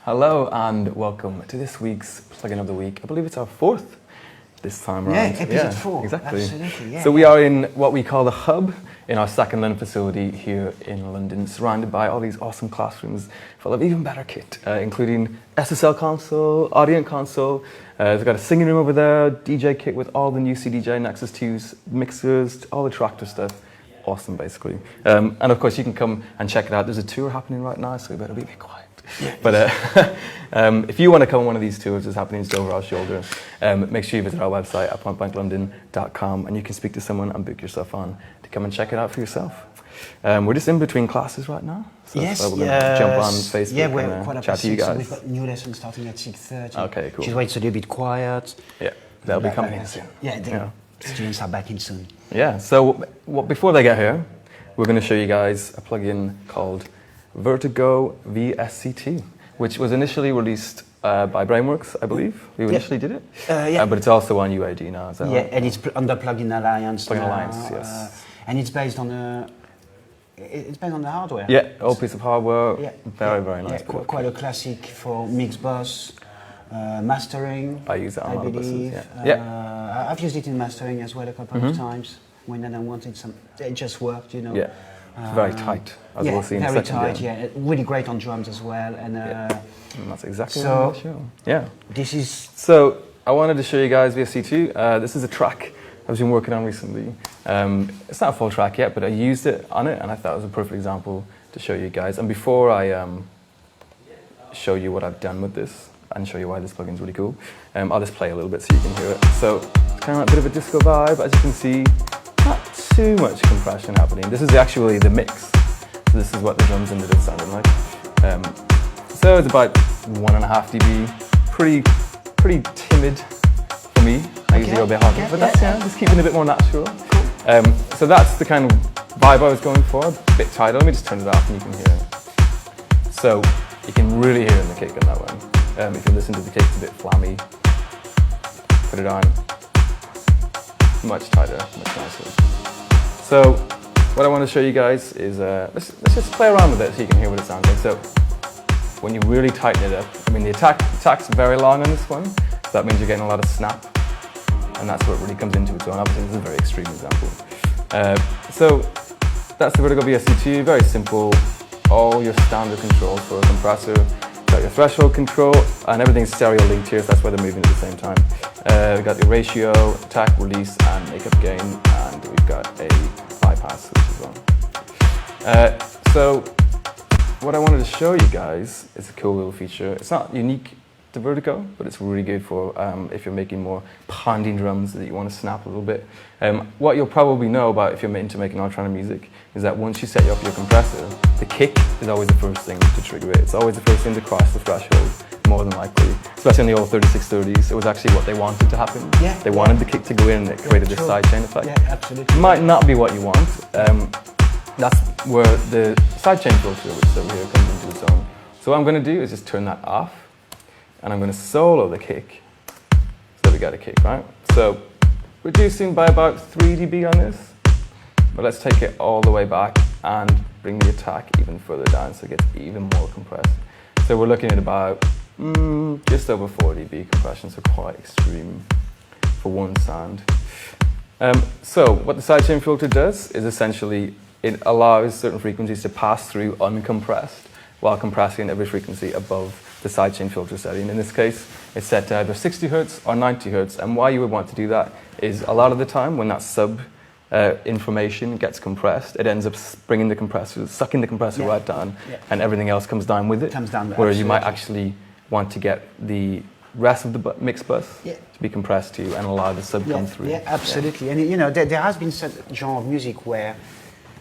Hello and welcome to this week's plugin of the week. I believe it's our fourth this time around. Yeah, episode 4. Exactly. Absolutely, yeah. So we are in what we call the hub in our second London facility here in London, surrounded by all these awesome classrooms full of even better kit, including SSL console, Audient console. They've got a singing room over there, DJ kit with all the new CDJ Nexus 2s, mixers, all the tractor stuff. Awesome, basically. And of course, you can come and check it out. There's a tour happening right now, so we better be a bit quiet. Yeah. But if you want to come on one of these tours, it's happening just over our shoulder. Make sure you visit our website at pointblanklondon.com and you can speak to someone and book yourself on to come and check it out for yourself. We're just in between classes right now. So yes, we're going to jump on Facebook we're quite and chat to you guys. We've got new lessons starting at 6:30. Okay, cool. Which is why it's a little bit quiet. Yeah, they'll be coming in soon. Yeah, the students are back in soon. Yeah, so before they get here, we're going to show you guys a plugin called Vertigo VSC-2, which was initially released by Brainworks, I believe. We initially did it. But it's also on UAD now. Is that right? And it's under Plugin Alliance. Plugin Alliance, yes. And it's based on the hardware. Yeah, old piece of hardware. Yeah. Very nice. Yeah, quite a classic for mix bus, mastering. I use it on my buses. I've used it in mastering as well a couple of times when I wanted some. It just worked, you know. Yeah. Very tight, as we'll see in a second. Very tight, yeah. Really great on drums as well. And that's exactly what I'm going to show. Yeah. This is... So, I wanted to show you guys VSC-2. This is a track I've been working on recently. It's not a full track yet, but I used it on it, and I thought it was a perfect example to show you guys. And before I show you what I've done with this, and show you why this plugin's really cool, I'll just play a little bit so you can hear it. So, it's kind of like a bit of a disco vibe, as you can see. Not too much compression happening. This is actually the mix. So this is what the drums ended up sounding like. So it's about 1.5 dB. Pretty timid for me. I usually go a bit harder, but that's just keeping it a bit more natural. Cool. So that's the kind of vibe I was going for. A bit tighter. Let me just turn it off and you can hear it. So you can really hear in the kick on that one. If you listen to the kick, it's a bit flammy. Put it on. Much tighter, much nicer. So, what I want to show you guys is, let's just play around with it so you can hear what it sounds like. So, when you really tighten it up, I mean the attack's very long on this one, so that means you're getting a lot of snap, and that's where it really comes into its own. Obviously, this is a very extreme example. So, that's the Vertigo VSC-2, very simple, all your standard controls for a compressor. Got your threshold control, and everything's stereo linked here, so that's why they're moving at the same time. We've got the ratio, attack, release, and makeup gain, and we've got a bypass switch as well. So, what I wanted to show you guys is a cool little feature. It's not unique to Vertigo, but it's really good for if you're making more pounding drums that you want to snap a little bit. What you'll probably know about if you're into making electronic music is that once you set up your compressor, the kick is always the first thing to trigger it. It's always the first thing to cross the threshold, more than likely. Especially in the old 3630s, it was actually what they wanted to happen. They wanted the kick to go in and it created this sidechain effect. Yeah, absolutely. Might not be what you want. That's where the sidechain filter, which is over here, comes into its own. So what I'm going to do is just turn that off, and I'm going to solo the kick. So we got a kick, right? So reducing by about 3 dB on this, but let's take it all the way back and bring the attack even further down so it gets even more compressed. So we're looking at about just over 4 dB compression, so quite extreme for one sound. So what the sidechain filter does is essentially it allows certain frequencies to pass through uncompressed while compressing every frequency above the sidechain filter setting. In this case, it's set to either 60 Hz or 90 Hz, and why you would want to do that is a lot of the time when that sub information gets compressed, it ends up bringing the compressor, sucking the compressor right down, and everything else comes down with it. Whereas you might actually want to get the rest of the mix bus to be compressed too and allow the sub come through. Yeah, absolutely. And you know, there has been some genre of music where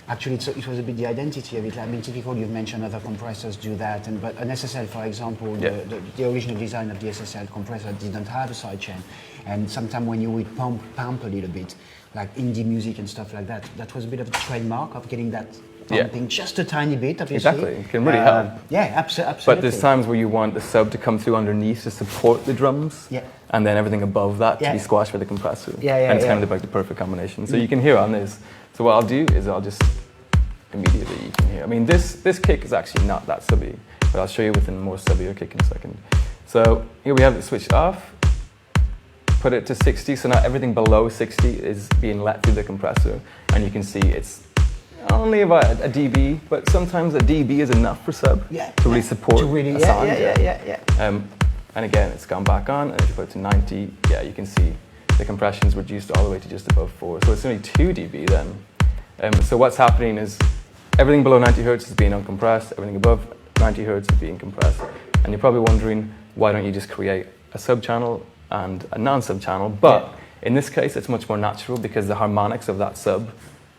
actually it was a bit the identity of it. I mean, typically you've mentioned other compressors do that, but an SSL, for example, the original design of the SSL compressor didn't have a sidechain, and sometimes when you would pump a little bit, like indie music and stuff like that, that was a bit of a trademark of getting that pumping just a tiny bit, obviously. Exactly, it can really help. Yeah, absolutely. But there's times where you want the sub to come through underneath to support the drums, and then everything above that to be squashed by the compressor. And it's kind of like the perfect combination. So you can hear on this. So what I'll do is I'll just immediately, you can hear. I mean, this kick is actually not that subby. but I'll show you with a more subbier kick in a second. So here we have it switched off, put it to 60, so now everything below 60 is being let through the compressor, and you can see it's only about a dB, but sometimes a dB is enough for sub to really support a sound. And again, it's gone back on, and if you put it to 90, yeah, you can see the compression's reduced all the way to just above 4, so it's only 2 dB then. So what's happening is everything below 90 hertz is being uncompressed, everything above 90 hertz is being compressed, and you're probably wondering, why don't you just create a sub-channel and a non-sub channel? But in this case, it's much more natural because the harmonics of that sub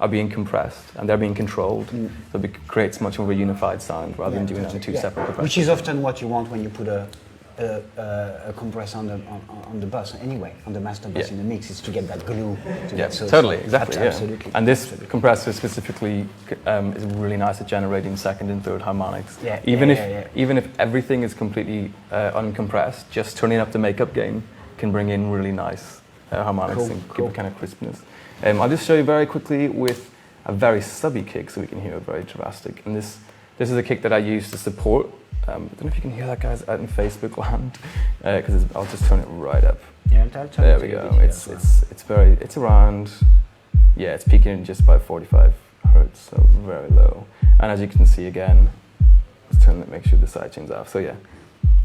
are being compressed and they're being controlled. So it creates much more of a unified sound rather than doing it on two separate compressors. Which is often what you want when you put a compressor on the bus anyway, on the master bus in the mix, is to get that glue. Totally, exactly. Absolutely. And this compressor specifically is really nice at generating second and third harmonics. Even if everything is completely uncompressed, just turning up the makeup gain can bring in really nice harmonics and give it kind of crispness. I'll just show you very quickly with a very subby kick so we can hear it very drastic. And this is a kick that I use to support. I don't know if you can hear that, guys, out in Facebook land, because I'll just turn it right up. There we go. It's around, it's peaking in just about 45 hertz, so very low. And as you can see again, let's make sure the sidechain's off. So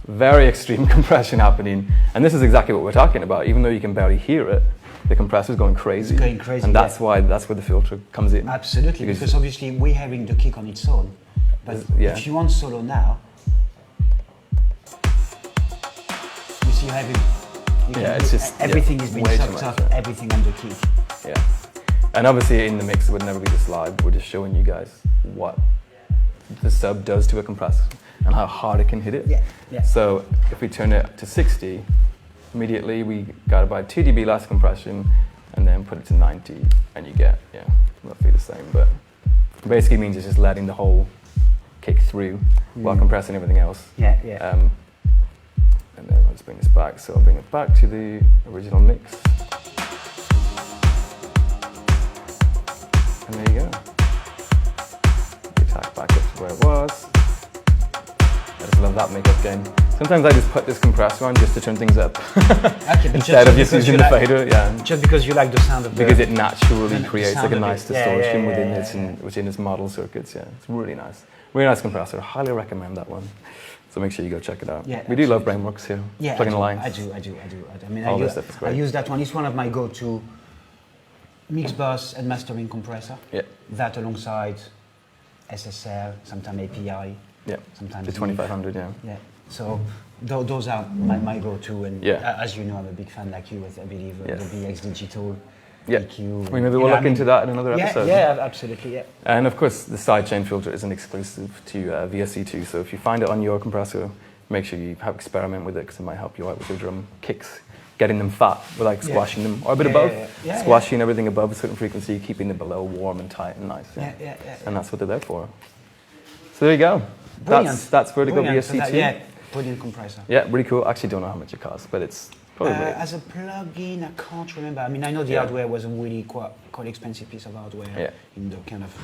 very extreme compression happening, and this is exactly what we're talking about. Even though you can barely hear it, the compressor's going crazy. It's going crazy, and that's where the filter comes in. Absolutely, because obviously we're having the kick on its own. But if you want solo now, you see how it's just everything is being sucked up, everything on the kick. Yeah, and obviously in the mix it would never be this live. We're just showing you guys what the sub does to a compressor and how hard it can hit it. So if we turn it to 60, immediately we got about 2 dB less compression, and then put it to 90, and you get roughly the same. But it basically means it's just letting the whole kick through while compressing everything else. And then I'll just bring this back. So I'll bring it back to the original mix. And there you go. The attack back up to where it was. I just love that makeup gain. Sometimes I just put this compressor on just to turn things up. Instead of just using the fader. Just because you like the sound of because it naturally creates like a nice distortion within its model circuits. It's really nice. Really nice compressor. Highly recommend that one. So make sure you go check it out. We do love Brainworks here. Plug in the lines. I do. I mean, all this stuff is great. I use that one. It's one of my go-to mix bus and mastering compressor. That alongside SSL, sometimes API. Sometimes the 2500. So those are my go-to, and as you know, I'm a big fan like you with, I believe, the BX Digital. EQ. Maybe we'll look into that in another episode. Absolutely. And of course, the sidechain filter isn't exclusive to VSC-2, so if you find it on your compressor, make sure you have experiment with it, because it might help you out with your drum kicks, getting them fat, or like squashing them, or a bit above, squashing everything above a certain frequency, keeping it below warm and tight and nice. And that's what they're there for. So there you go. Brilliant. That's Vertigo VSC-2. Brilliant compressor. Really cool. Actually, don't know how much it costs, but it's probably as a plug-in, I can't remember. I mean, I know the hardware was a really quite expensive piece of hardware in the kind of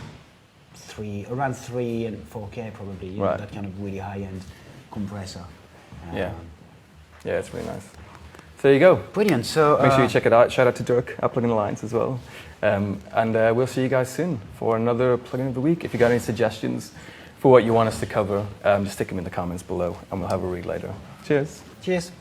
around 3 and 4K probably. You know, that kind of really high-end compressor. It's really nice. So there you go. Brilliant. So make sure you check it out. Shout out to Dirk at Plugin Alliance as well. And we'll see you guys soon for another plugin of the week. If you got any suggestions for what you want us to cover, just stick them in the comments below, and we'll have a read later. Cheers. Cheers.